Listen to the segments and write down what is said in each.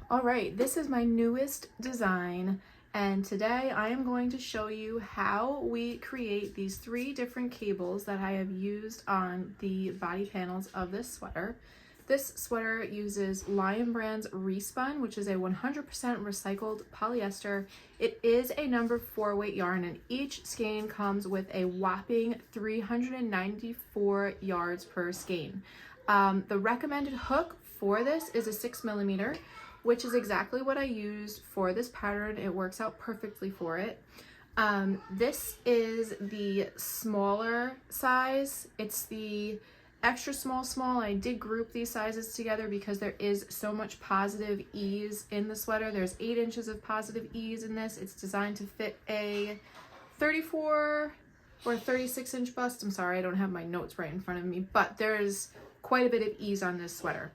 All right, this is my newest design, and today I am going to show you how we create these 3 different cables that I have used on the body panels of this sweater. This sweater uses Lion Brand's Respun, which is a 100% recycled polyester. It is a number 4 weight yarn, and each skein comes with a whopping 394 yards per skein. The recommended hook for this is a 6mm, which is exactly what I used for this pattern. It works out perfectly for it. This is the smaller size. It's the extra small. I did group these sizes together because there is so much positive ease in the sweater. There's 8 inches of positive ease in this. It's designed to fit a 34 or 36 inch bust. I'm sorry, I don't have my notes right in front of me, but there's quite a bit of ease on this sweater.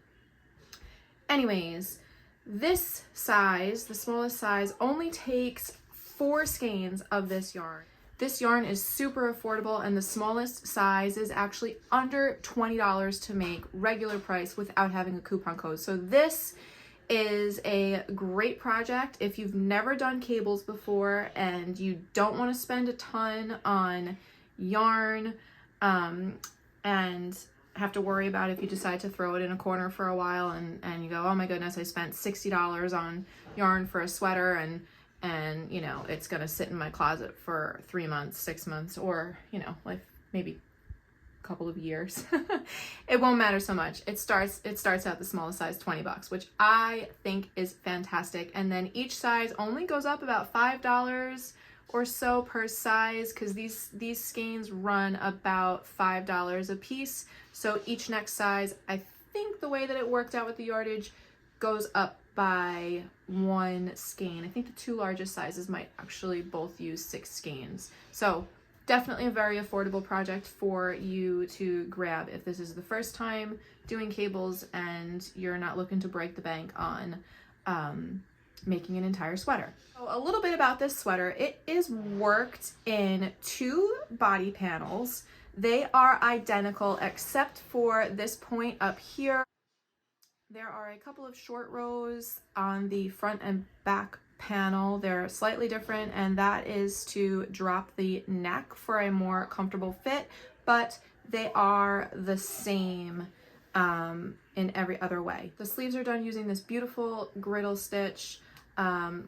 Anyways, this size, the smallest size, only takes 4 skeins of this yarn. This yarn is super affordable, and the smallest size is actually under $20 to make regular price without having a coupon code. So this is a great project if you've never done cables before and you don't want to spend a ton on yarn and have to worry about if you decide to throw it in a corner for a while and you go, oh my goodness, I spent $60 on yarn for a sweater and you know, it's gonna sit in my closet for 3 months, 6 months, or you know, like maybe a couple of years. It won't matter so much. It starts at the smallest size, $20, which I think is fantastic. And then each size only goes up about $5 or so per size, because these skeins run about $5 a piece. So each next size, I think the way that it worked out with the yardage, goes up by 1 skein. I think the 2 largest sizes might actually both use 6 skeins. So definitely a very affordable project for you to grab if this is the first time doing cables and you're not looking to break the bank on making an entire sweater. So a little bit about this sweater. It is worked in 2 body panels. They are identical except for this point up here. There are a couple of short rows on the front and back panel. They're slightly different, and that is to drop the neck for a more comfortable fit, but they are the same in every other way. The sleeves are done using this beautiful griddle stitch.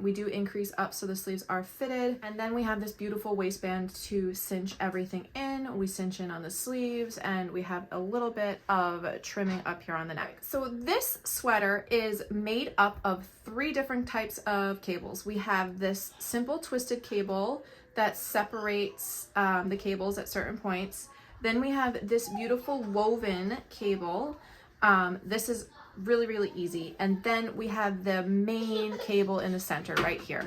We do increase up so the sleeves are fitted, and then we have this beautiful waistband to cinch everything in. We cinch in on the sleeves, and we have a little bit of trimming up here on the neck. So this sweater is made up of 3 different types of cables. We have this simple twisted cable that separates the cables at certain points. Then we have this beautiful woven cable. This is really easy. And then we have the main cable in the center right here.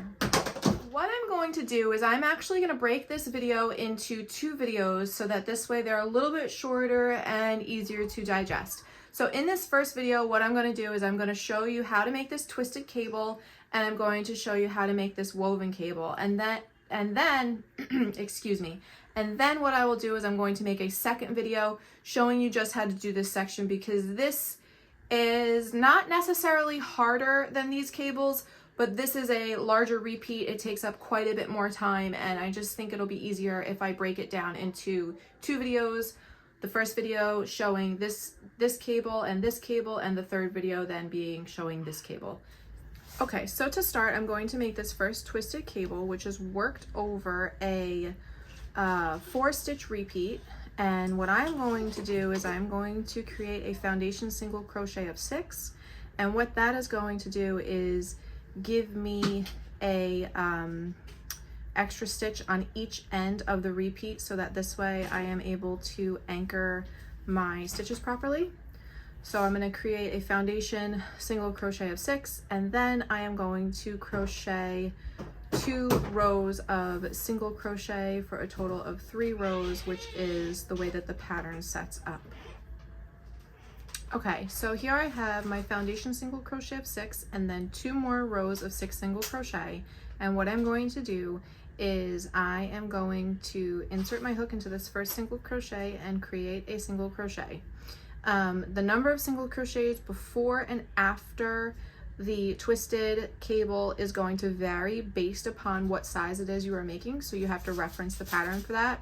What I'm going to do is I'm actually going to break this video into 2 videos so that this way they're a little bit shorter and easier to digest. So in this first video, what I'm going to do is I'm going to show you how to make this twisted cable, and I'm going to show you how to make this woven cable. And then excuse me. And then what I will do is I'm going to make a second video showing you just how to do this section, because this is not necessarily harder than these cables, but this is a larger repeat. It takes up quite a bit more time, and I just think it'll be easier if I break it down into 2 videos. The first video showing this cable, and the third video then being showing this cable. Okay, so to start, I'm going to make this first twisted cable, which is worked over a 4-stitch repeat. And what I'm going to do is I'm going to create a foundation single crochet of 6, and what that is going to do is give me a extra stitch on each end of the repeat, so that this way I am able to anchor my stitches properly. So I'm going to create a foundation single crochet of 6, and then I am going to crochet 2 rows of single crochet for a total of 3 rows, which is the way that the pattern sets up. Okay, so here I have my foundation single crochet of 6 and then 2 more rows of 6 single crochet. And what I'm going to do is I am going to insert my hook into this first single crochet and create a single crochet. The number of single crochets before and after The twisted cable is going to vary based upon what size it is you are making, so you have to reference the pattern for that.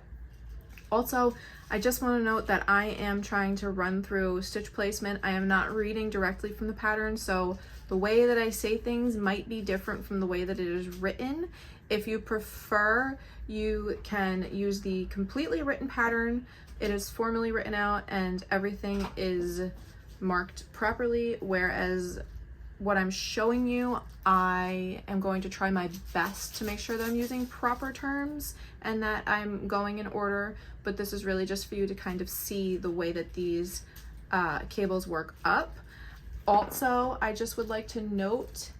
Also, I just want to note that I am trying to run through stitch placement. I am not reading directly from the pattern, so the way that I say things might be different from the way that it is written. If you prefer, you can use the completely written pattern. It is formally written out and everything is marked properly, whereas what I'm showing you, I am going to try my best to make sure that I'm using proper terms and that I'm going in order, but this is really just for you to kind of see the way that these cables work up. Also, I just would like to note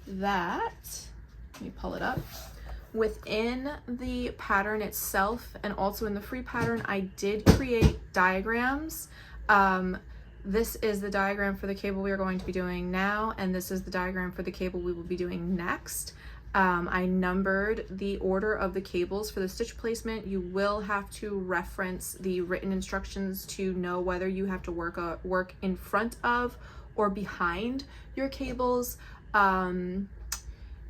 that, let me pull it up, within the pattern itself and also in the free pattern, I did create diagrams. This is the diagram for the cable we are going to be doing now, and this is the diagram for the cable we will be doing next. I numbered the order of the cables for the stitch placement. You will have to reference the written instructions to know whether you have to work in front of or behind your cables.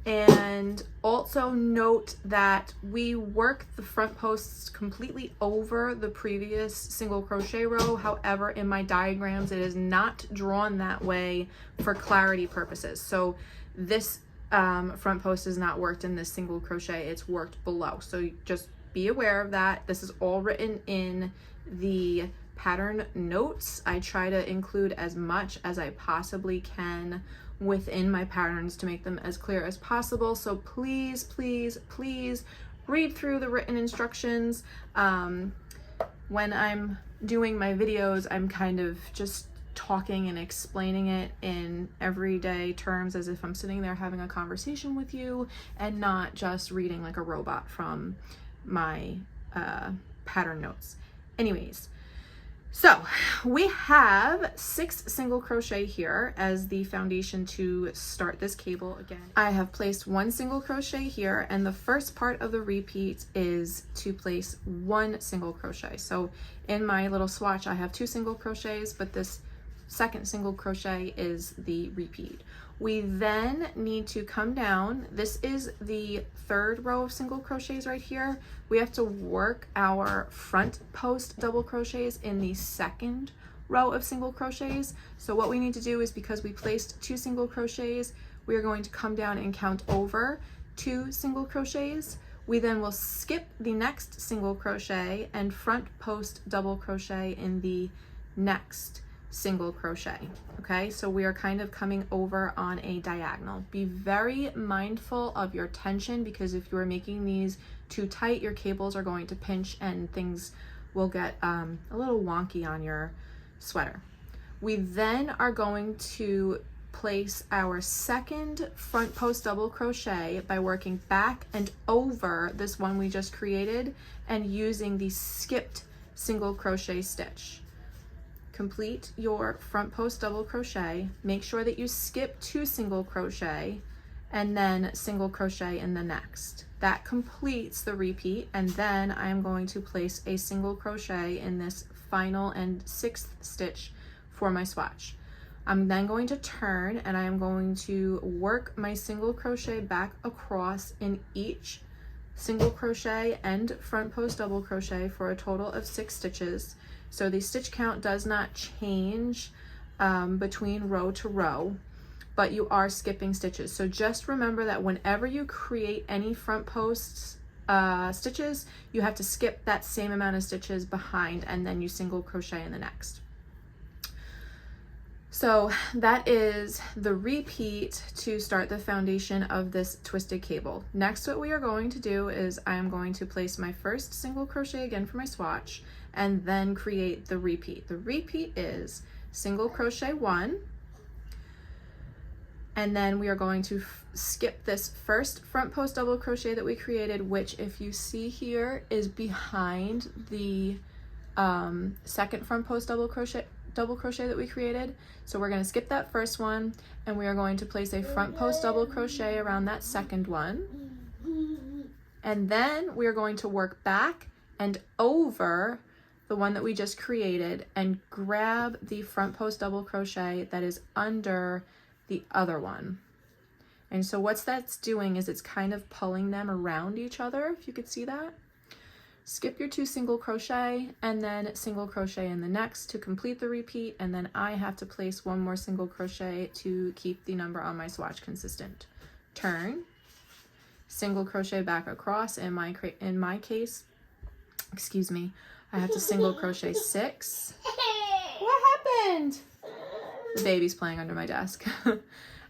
And also note that we work the front posts completely over the previous single crochet row. However, in my diagrams, it is not drawn that way for clarity purposes. So this front post is not worked in this single crochet, it's worked below. So just be aware of that. This is all written in the pattern notes. I try to include as much as I possibly can within my patterns to make them as clear as possible. So please, please, please read through the written instructions. When I'm doing my videos, I'm kind of just talking and explaining it in everyday terms as if I'm sitting there having a conversation with you and not just reading like a robot from my pattern notes. Anyways, so we have 6 single crochet here as the foundation to start this cable. Again, I have placed 1 single crochet here, and the first part of the repeat is to place 1 single crochet. So in my little swatch, I have 2 single crochets, but this second single crochet is the repeat. We then need to come down. This is the 3rd row of single crochets right here. We have to work our front post double crochets in the 2nd row of single crochets. So what we need to do is, because we placed 2 single crochets, we are going to come down and count over 2 single crochets. We then will skip the next single crochet and front post double crochet in the next single crochet. Okay, so we are kind of coming over on a diagonal. Be very mindful of your tension, because if you are making these too tight, your cables are going to pinch and things will get a little wonky on your sweater. We then are going to place our 2nd front post double crochet by working back and over this one we just created and using the skipped single crochet stitch. Complete your front post double crochet, make sure that you skip 2 single crochet and then single crochet in the next. That completes the repeat, and then I am going to place a single crochet in this final and 6th stitch for my swatch. I'm then going to turn and I am going to work my single crochet back across in each single crochet and front post double crochet for a total of 6 stitches. So the stitch count does not change between row to row, but you are skipping stitches. So just remember that whenever you create any front posts stitches, you have to skip that same amount of stitches behind and then you single crochet in the next. So that is the repeat to start the foundation of this twisted cable. Next, what we are going to do is I am going to place my first single crochet again for my swatch and then create the repeat. The repeat is single crochet 1, and then we are going to skip this first front post double crochet that we created, which, if you see here, is behind the 2nd front post double crochet that we created. So we're going to skip that first one and we are going to place a front post double crochet around that 2nd one, and then we are going to work back and over the one that we just created and grab the front post double crochet that is under the other one. And so what that's doing is it's kind of pulling them around each other, if you could see that. Skip your 2 single crochet and then single crochet in the next to complete the repeat, and then I have to place 1 more single crochet to keep the number on my swatch consistent. Turn, single crochet back across. In my case, excuse me, I have to single crochet 6. What happened? The baby's playing under my desk.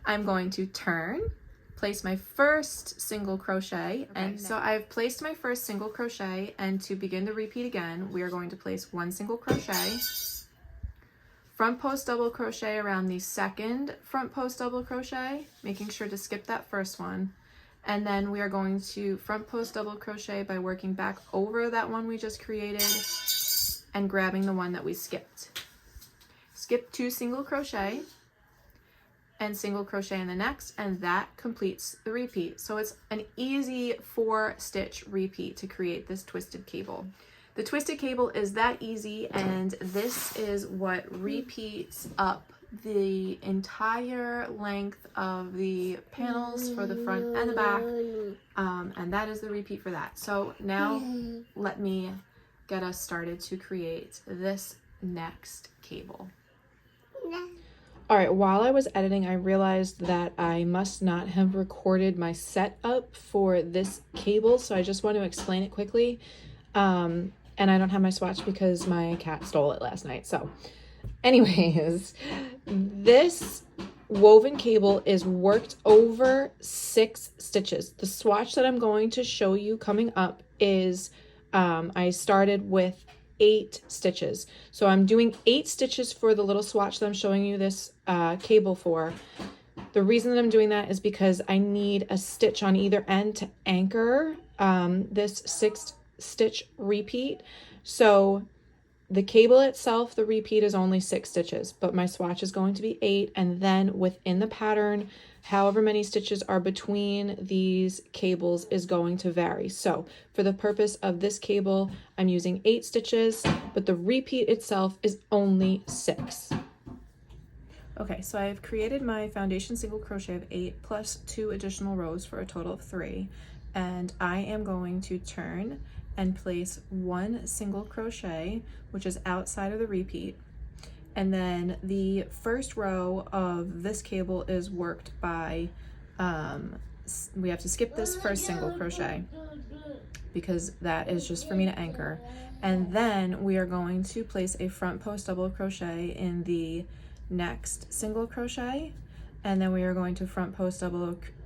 I'm going to turn, place my first single crochet, and so I've placed my first single crochet, and to begin the repeat again, we are going to place 1 single crochet, front post double crochet around the second front post double crochet, making sure to skip that first one, and then we are going to front post double crochet by working back over that one we just created and grabbing the one that we skipped. Skip 2 single crochet and single crochet in the next, and that completes the repeat. So it's an easy 4-stitch repeat to create this twisted cable. The twisted cable is that easy, and this is what repeats up the entire length of the panels for the front and the back, and that is the repeat for that. So now let me get us started to create this next cable. All right, while I was editing, I realized that I must not have recorded my setup for this cable, so I just want to explain it quickly. And I don't have my swatch because my cat stole it last night. So anyways, this woven cable is worked over 6 stitches. The swatch that I'm going to show you coming up is, I started with 8 stitches. So I'm doing 8 stitches for the little swatch that I'm showing you this cable for. The reason that I'm doing that is because I need a stitch on either end to anchor this 6-stitch repeat. So the cable itself, the repeat is only 6 stitches, but my swatch is going to be 8, and then within the pattern, however many stitches are between these cables is going to vary. So for the purpose of this cable, I'm using 8 stitches, but the repeat itself is only 6. Okay, so I've created my foundation single crochet of 8 plus 2 additional rows for a total of 3, and I am going to turn and place 1 single crochet, which is outside of the repeat. And then the first row of this cable is worked by, we have to skip this first single crochet because that is just for me to anchor. And then we are going to place a front post double crochet in the next single crochet. And then we are going to front post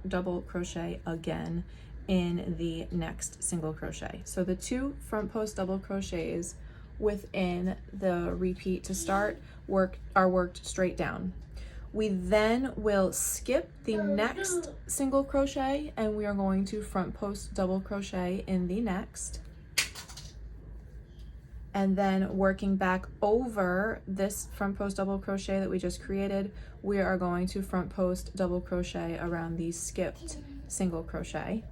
double crochet again in the next single crochet. So the 2 front post double crochets within the repeat to start are worked straight down. We then will skip the next single crochet, and we are going to front post double crochet in the next, and then working back over this front post double crochet that we just created, we are going to front post double crochet around the skipped single crochet.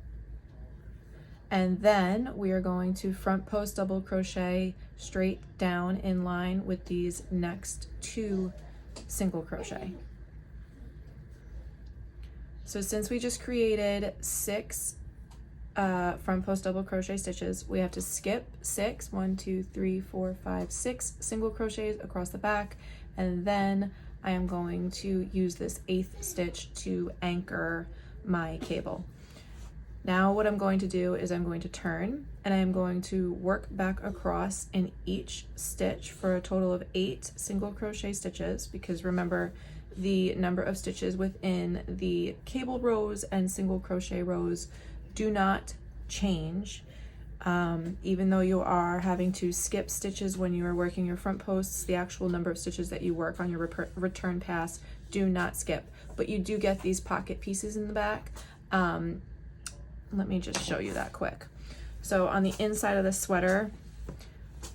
And then we are going to front post double crochet straight down in line with these next 2 single crochet. So since we just created 6 front post double crochet stitches, we have to skip 6, 6 single crochets across the back, and then I am going to use this 8th stitch to anchor my cable. Now what I'm going to do is I'm going to turn, and I am going to work back across in each stitch for a total of 8 single crochet stitches, because remember, the number of stitches within the cable rows and single crochet rows do not change. Even though you are having to skip stitches when you are working your front posts, the actual number of stitches that you work on your return pass do not skip, but you do get these pocket pieces in the back. Let me just show you that quick. So on the inside of the sweater,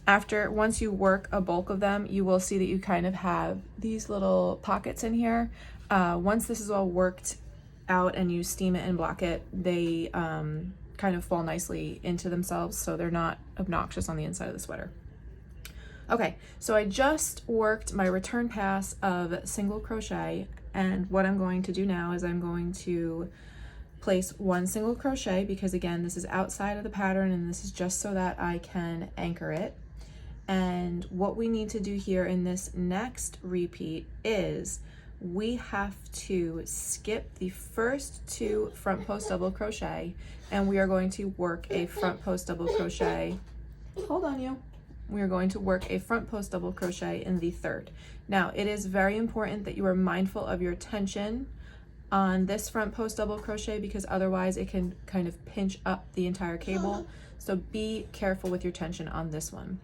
once you work a bulk of them, you will see that you kind of have these little pockets in here. Once this is all worked out and you steam it and block it, they kind of fall nicely into themselves, so they're not obnoxious on the inside of the sweater. Okay, so I just worked my return pass of single crochet, And what I'm going to do now is I'm going to place one single crochet, because again, this is outside of the pattern and this is just so that I can anchor it. And what we need to do here in this next repeat is we have to skip the first 2 front post double crochet, and we are going to work a front post double crochet. Hold on, you. We are going to work a front post double crochet in the 3rd. Now, it is very important that you are mindful of your tension on this front post double crochet, because otherwise it can kind of pinch up the entire cable. So be careful with your tension on this one.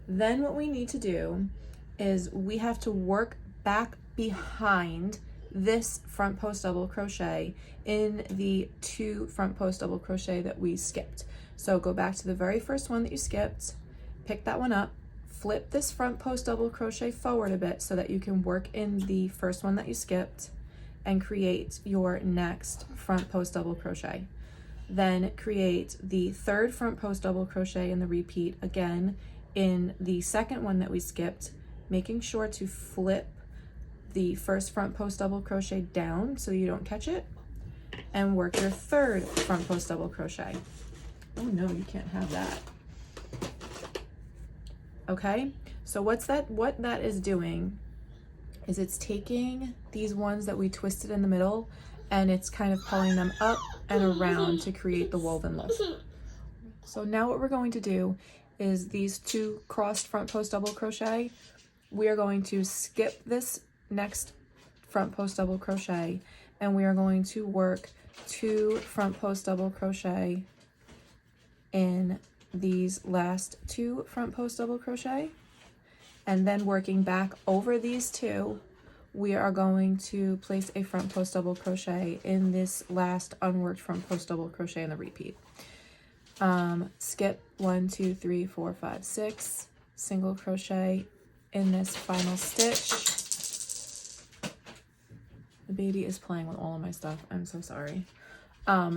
Then what we need to do is we have to work back behind this front post double crochet in the 2 front post double crochet that we skipped. So go back to the very first one that you skipped, pick that one up, flip this front post double crochet forward a bit so that you can work in the first one that you skipped and create your next front post double crochet. Then create the 3rd front post double crochet in the repeat again in the 2nd one that we skipped, making sure to flip the first front post double crochet down so you don't catch it, and work your 3rd front post double crochet. Oh no, you can't have that. Okay, so what that is doing is it's taking these ones that we twisted in the middle and it's kind of pulling them up and around to create the woven look. So now what we're going to do is these 2 crossed front post double crochet, we are going to skip this next front post double crochet and we are going to work 2 front post double crochet in these last 2 front post double crochet, and then working back over these 2, we are going to place a front post double crochet in this last unworked front post double crochet in the repeat. Skip 1, 2, 3, 4, 5, 6, single crochet in this final stitch. The baby is playing with all of my stuff, I'm so sorry.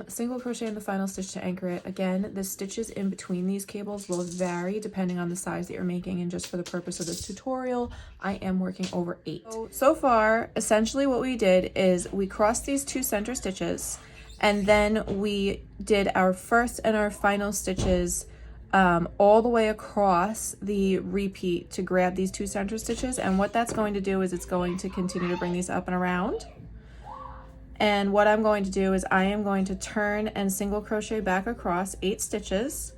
Single crochet in the final stitch to anchor it. Again, the stitches in between these cables will vary depending on the size that you're making, and just for the purpose of this tutorial, I am working over 8. So far, essentially what we did is we crossed these 2 center stitches, and then we did our first and our final stitches all the way across the repeat to grab these 2 center stitches. And what that's going to do is it's going to continue to bring these up and around. And what I'm going to do is I am going to turn and single crochet back across 8 stitches,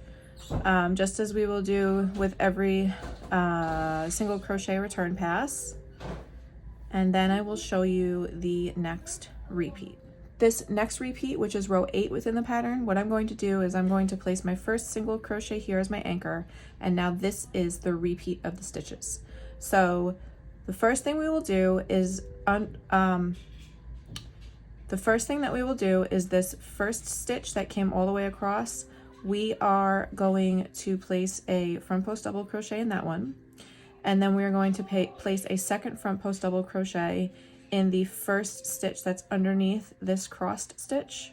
just as we will do with every single crochet return pass. And then I will show you the next repeat. This next repeat, which is row 8 within the pattern, what I'm going to do is I'm going to place my first single crochet here as my anchor, and now this is the repeat of the stitches. So the first thing we will do is this first stitch that came all the way across, we are going to place a front post double crochet in that one, and then we are going to place a second front post double crochet in the first stitch that's underneath this crossed stitch.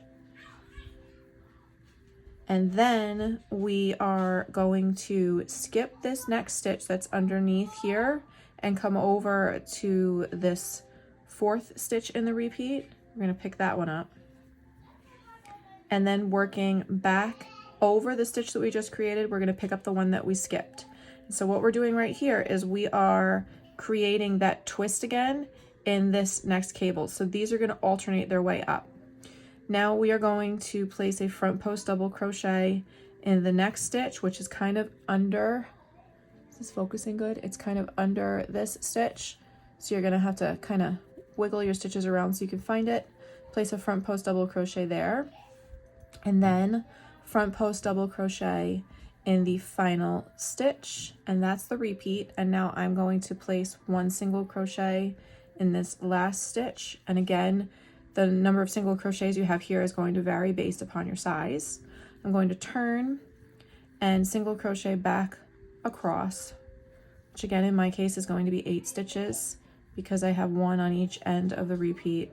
And then we are going to skip this next stitch that's underneath here and come over to this 4th stitch in the repeat. We're going to pick that one up. And then working back over the stitch that we just created, we're going to pick up the one that we skipped. So what we're doing right here is we are creating that twist again in this next cable. So these are going to alternate their way up. Now we are going to place a front post double crochet in the next stitch, which is kind of under, is this focusing good? It's kind of under this stitch. So you're going to have to kind of wiggle your stitches around so you can find it. Place a front post double crochet there, and then front post double crochet in the final stitch, and that's the repeat. And now I'm going to place 1 single crochet in this last stitch, and again, the number of single crochets you have here is going to vary based upon your size. I'm going to turn and single crochet back across, which again in my case is going to be 8 stitches because I have 1 on each end of the repeat.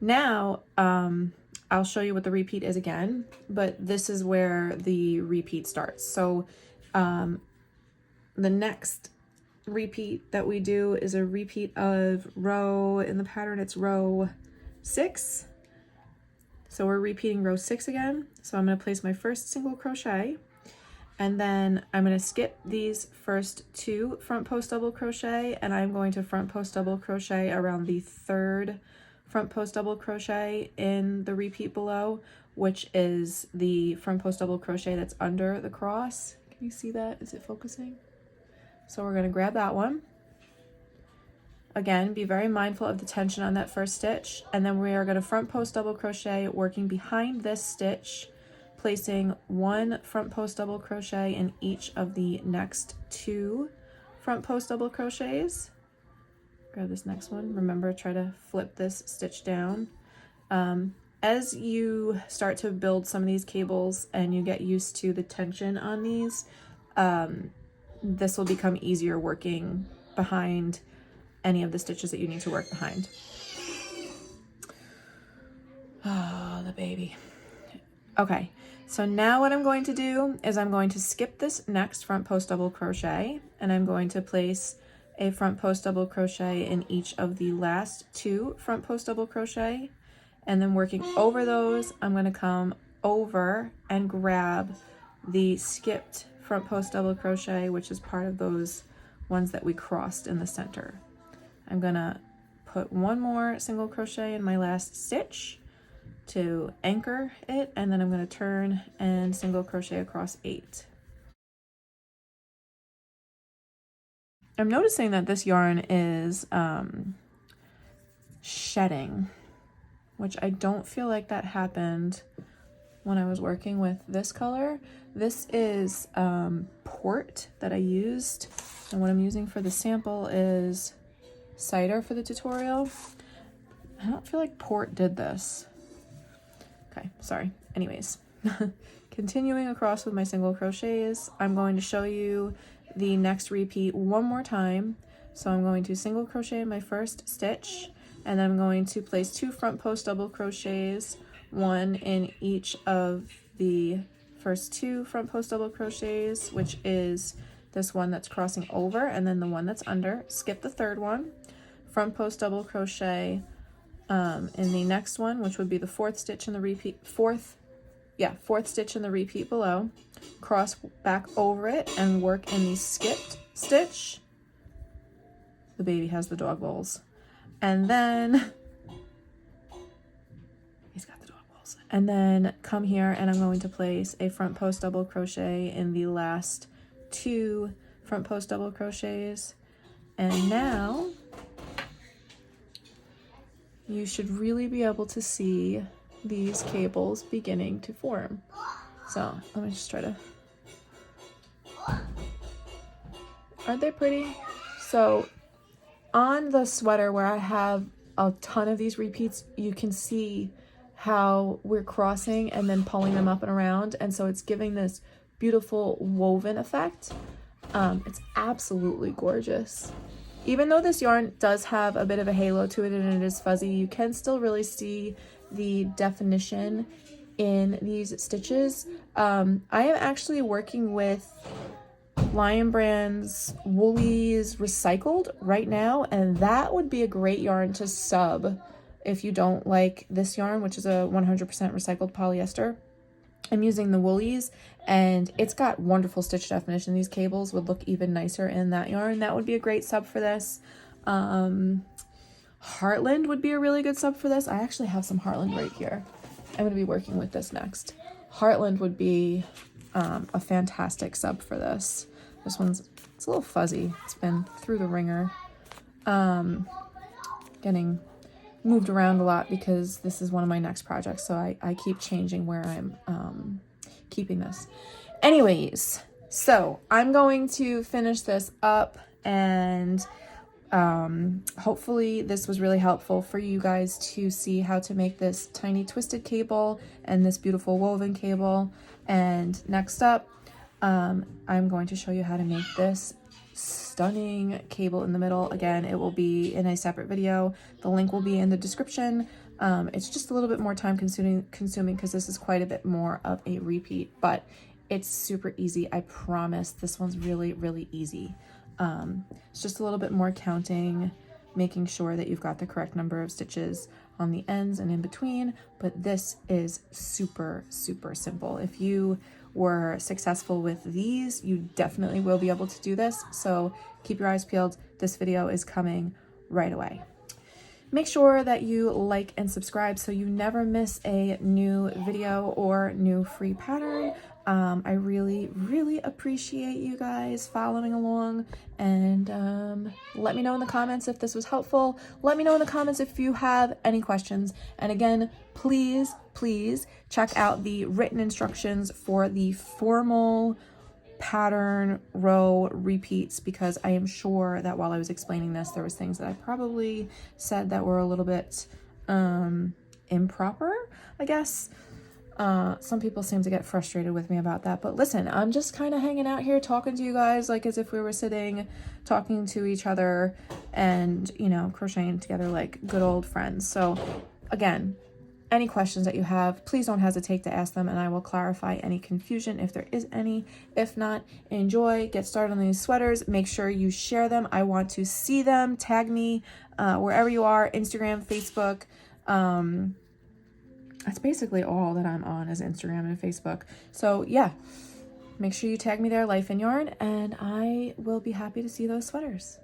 Now I'll show you what the repeat is again, but this is where the repeat starts. So the next repeat that we do is a repeat of row, in the pattern it's row 6. So we're repeating row 6 again. So I'm going to place my first single crochet, and then I'm going to skip these first 2 front post double crochet, and I'm going to front post double crochet around the 3rd front post double crochet in the repeat below, which is the front post double crochet that's under the cross. Can you see that? Is it focusing? So we're going to grab that one. Again, be very mindful of the tension on that first stitch, and then we are going to front post double crochet working behind this stitch, placing 1 front post double crochet in each of the next 2 front post double crochets. Grab this next one. Remember, try to flip this stitch down. As you start to build some of these cables and you get used to the tension on these, this will become easier working behind any of the stitches that you need to work behind. Oh, the baby. Okay, so now what I'm going to do is I'm going to skip this next front post double crochet, and I'm going to place a front post double crochet in each of the last 2 front post double crochet, and then working over those, I'm going to come over and grab the skipped front post double crochet, which is part of those ones that we crossed in the center. I'm going to put 1 more single crochet in my last stitch to anchor it, and then I'm going to turn and single crochet across 8. I'm noticing that this yarn is shedding, which I don't feel like that happened when I was working with this color. This is port that I used, and what I'm using for the sample is cider for the tutorial. I don't feel like port did this. Okay, sorry. Anyways, continuing across with my single crochets, I'm going to show you the next repeat one more time. So I'm going to single crochet in my first stitch, and then I'm going to place 2 front post double crochets, 1 in each of the first 2 front post double crochets, which is this one that's crossing over, and then the one that's under. Skip the 3rd one, front post double crochet in the next one, which would be the 4th stitch in the repeat, 4th stitch in the repeat below, cross back over it and work in the skipped stitch. The baby has the dog bowls. And then he's got the dog bowls. And then come here, and I'm going to place a front post double crochet in the last 2 front post double crochets. And now you should really be able to see these cables beginning to form. So let me just try to, aren't they pretty? So on the sweater where I have a ton of these repeats, you can see how we're crossing and then pulling them up and around, and so it's giving this beautiful woven effect. It's absolutely gorgeous. Even though this yarn does have a bit of a halo to it and it is fuzzy, you can still really see the definition in these stitches. I am actually working with Lion Brand's Woolies Recycled right now, and that would be a great yarn to sub if you don't like this yarn, which is a 100% recycled polyester. I'm using the Woolies, and it's got wonderful stitch definition. These cables would look even nicer in that yarn. That would be a great sub for this. Heartland would be a really good sub for this. I actually have some Heartland right here. I'm going to be working with this next. Heartland would be a fantastic sub for this. This one's, it's a little fuzzy. It's been through the ringer. Getting moved around a lot because this is one of my next projects, so I keep changing where I'm keeping this. Anyways, so I'm going to finish this up, and hopefully this was really helpful for you guys to see how to make this tiny twisted cable and this beautiful woven cable. And next up, I'm going to show you how to make this stunning cable in the middle. Again, it will be in a separate video. The link will be in the description. It's just a little bit more time consuming because this is quite a bit more of a repeat, but It's super easy. I promise this one's really, really easy. It's just a little bit more counting, making sure that you've got the correct number of stitches on the ends and in between, but this is super, super simple. If you were successful with these, you definitely will be able to do this. So keep your eyes peeled. This video is coming right away. Make sure that you like and subscribe so you never miss a new video or new free pattern. I really, really appreciate you guys following along, and let me know in the comments if this was helpful. Let me know in the comments if you have any questions. And again, please, please check out the written instructions for the formal pattern row repeats, because I am sure that while I was explaining this, there was things that I probably said that were a little bit improper, I guess. Some people seem to get frustrated with me about that, but listen, I'm just kind of hanging out here talking to you guys like as if we were sitting talking to each other and, you know, crocheting together like good old friends. So again, any questions that you have, please don't hesitate to ask them, and I will clarify any confusion if there is any. If not, enjoy, get started on these sweaters. Make sure you share them. I want to see them. Tag me wherever you are, Instagram, Facebook. That's basically all that I'm on, is Instagram and Facebook. So yeah, make sure you tag me there, Life in Yarn, and I will be happy to see those sweaters.